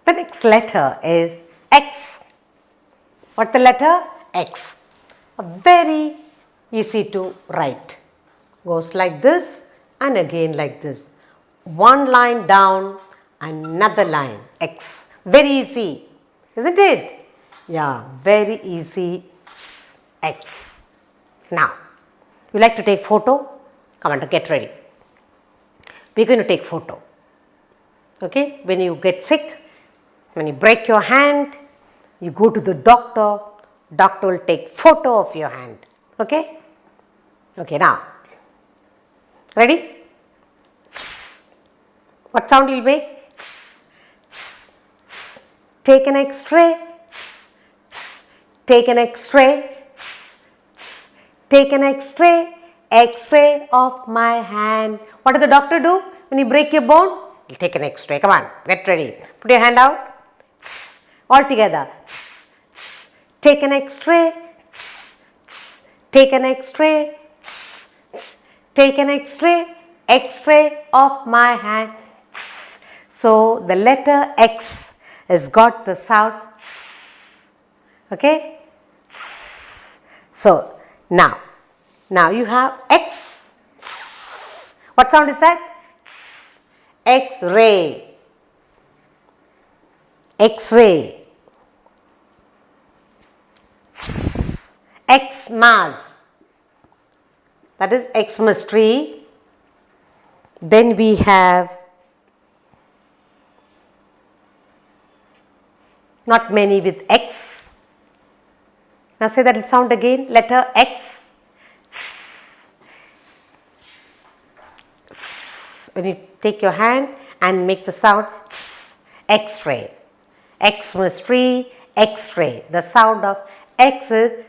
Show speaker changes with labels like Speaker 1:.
Speaker 1: The next letter is X. What's the letter? X. Very easy to write. Goes like this and again like this. One line down, another line. X. Very easy, isn't it? Yeah, very easy. X. Now, you like to take photo? Come on, get ready. We're going to take photo. Okay, when you get sick, when you break your hand, you go to the doctor, doctor will take photo of your hand. Okay? Okay, now, ready? What sound you'll make? Take an X-ray. Take an X-ray. Take an X-ray. X-ray of my hand. What does the doctor do when you break your bone? He'll take an X-ray. Come on, get ready. Put your hand out. All together. Take an X-ray. Take an X-ray. Take an X-ray. X-ray of my hand. So the letter X has got the sound. Okay? So now you have X. What sound is that? X-ray. X-ray. Xmas. That is Xmas tree. Then we have not many with X. Now say that sound again. Letter X. When you take your hand and make the sound X-ray. Xmas tree, X-ray. The sound of X is